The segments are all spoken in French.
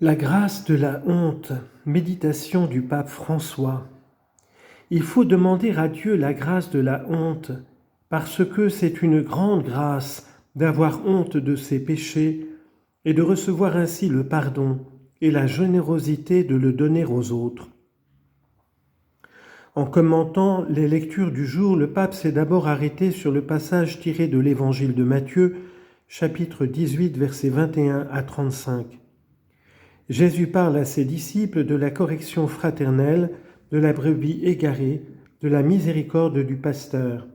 La grâce de la honte, méditation du pape François. Il faut demander à Dieu la grâce de la honte, parce que c'est une grande grâce d'avoir honte de ses péchés et de recevoir ainsi le pardon et la générosité de le donner aux autres. En commentant les lectures du jour, le pape s'est d'abord arrêté sur le passage tiré de l'évangile de Matthieu, chapitre 18, versets 21 à 35. Jésus parle à ses disciples de la correction fraternelle, de la brebis égarée, de la miséricorde du pasteur.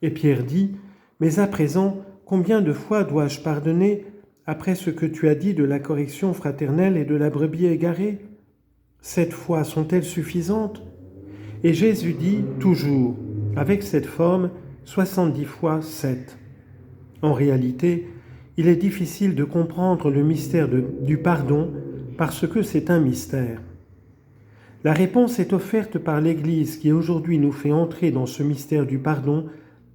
Et Pierre dit, « Mais à présent, combien de fois dois-je pardonner après ce que tu as dit de la correction fraternelle et de la brebis égarée ? 7 fois sont-elles suffisantes ?» Et Jésus dit toujours, avec cette forme, 70 fois 7. En réalité, il est difficile de comprendre le mystère du pardon parce que c'est un mystère. La réponse est offerte par l'Église qui aujourd'hui nous fait entrer dans ce mystère du pardon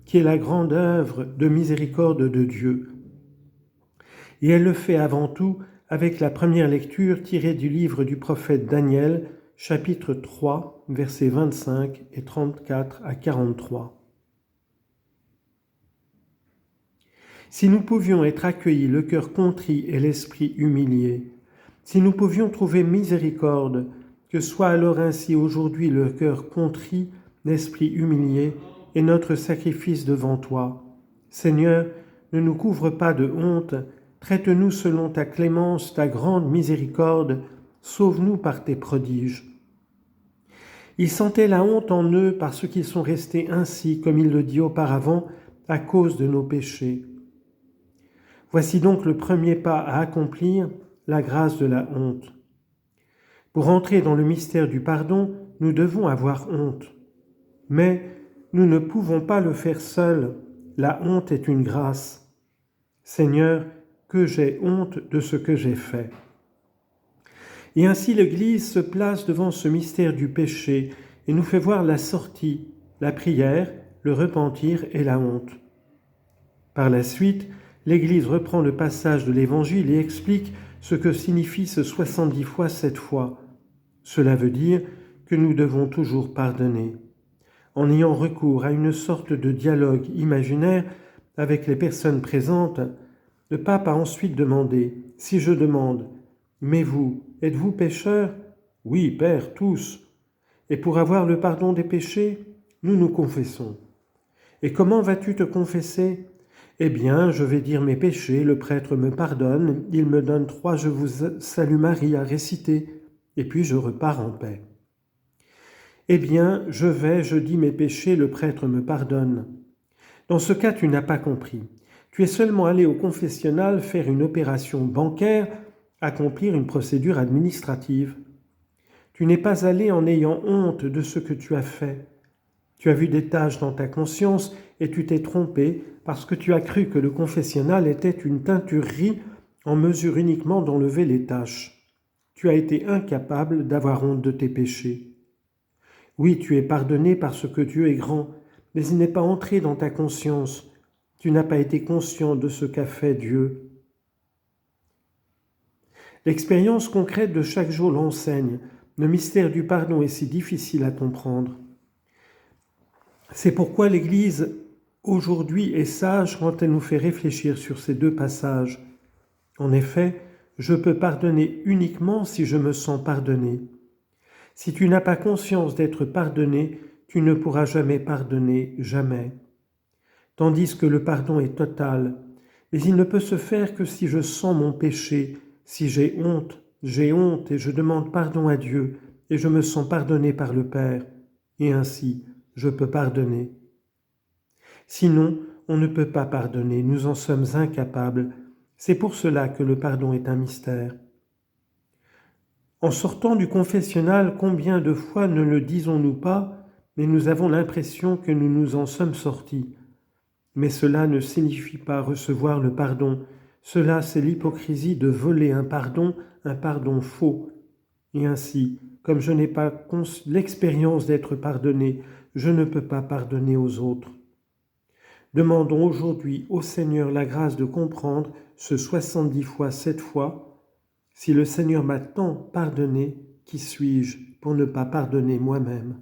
qui est la grande œuvre de miséricorde de Dieu. Et elle le fait avant tout avec la première lecture tirée du livre du prophète Daniel, chapitre 3, versets 25 et 34 à 43. Si nous pouvions être accueillis le cœur contrit et l'esprit humilié, si nous pouvions trouver miséricorde, que soit alors ainsi aujourd'hui le cœur contrit, l'esprit humilié et notre sacrifice devant toi. Seigneur, ne nous couvre pas de honte, traite-nous selon ta clémence, ta grande miséricorde, sauve-nous par tes prodiges. Ils sentaient la honte en eux parce qu'ils sont restés ainsi, comme il le dit auparavant, à cause de nos péchés. Voici donc le premier pas à accomplir, la grâce de la honte. Pour entrer dans le mystère du pardon, nous devons avoir honte. Mais nous ne pouvons pas le faire seuls. La honte est une grâce. Seigneur, que j'ai honte de ce que j'ai fait. Et ainsi l'Église se place devant ce mystère du péché et nous fait voir la sortie, la prière, le repentir et la honte. Par la suite, l'Église reprend le passage de l'Évangile et explique ce que signifie ce 70 fois 7 fois. Cela veut dire que nous devons toujours pardonner. En ayant recours à une sorte de dialogue imaginaire avec les personnes présentes, le pape a ensuite demandé, « Si je demande, mais vous, êtes-vous pécheurs ? Oui, Père, tous. Et pour avoir le pardon des péchés, nous nous confessons. Et comment vas-tu te confesser ? Eh bien, je vais dire mes péchés, le prêtre me pardonne, il me donne 3 Je vous salue Marie à réciter, et puis je repars en paix. Eh bien, je dis mes péchés, le prêtre me pardonne. Dans ce cas, tu n'as pas compris. Tu es seulement allé au confessionnal faire une opération bancaire, accomplir une procédure administrative. Tu n'es pas allé en ayant honte de ce que tu as fait. Tu as vu des taches dans ta conscience et tu t'es trompé parce que tu as cru que le confessionnal était une teinturerie en mesure uniquement d'enlever les taches. Tu as été incapable d'avoir honte de tes péchés. Oui, tu es pardonné parce que Dieu est grand, mais il n'est pas entré dans ta conscience. Tu n'as pas été conscient de ce qu'a fait Dieu. L'expérience concrète de chaque jour l'enseigne. Le mystère du pardon est si difficile à comprendre. C'est pourquoi l'Église, aujourd'hui, est sage quand elle nous fait réfléchir sur ces 2 passages. En effet, je peux pardonner uniquement si je me sens pardonné. Si tu n'as pas conscience d'être pardonné, tu ne pourras jamais pardonner, jamais. Tandis que le pardon est total, mais il ne peut se faire que si je sens mon péché, si j'ai honte et je demande pardon à Dieu et je me sens pardonné par le Père, et ainsi je peux pardonner. Sinon, on ne peut pas pardonner, nous en sommes incapables. C'est pour cela que le pardon est un mystère. En sortant du confessionnal, combien de fois ne le disons-nous pas, mais nous avons l'impression que nous nous en sommes sortis. Mais cela ne signifie pas recevoir le pardon. Cela, c'est l'hypocrisie de voler un pardon faux. Et ainsi, comme je n'ai pas l'expérience d'être pardonné, je ne peux pas pardonner aux autres. Demandons aujourd'hui au Seigneur la grâce de comprendre ce 70 fois 7 fois, Si le Seigneur m'a tant pardonné, qui suis-je pour ne pas pardonner moi-même ?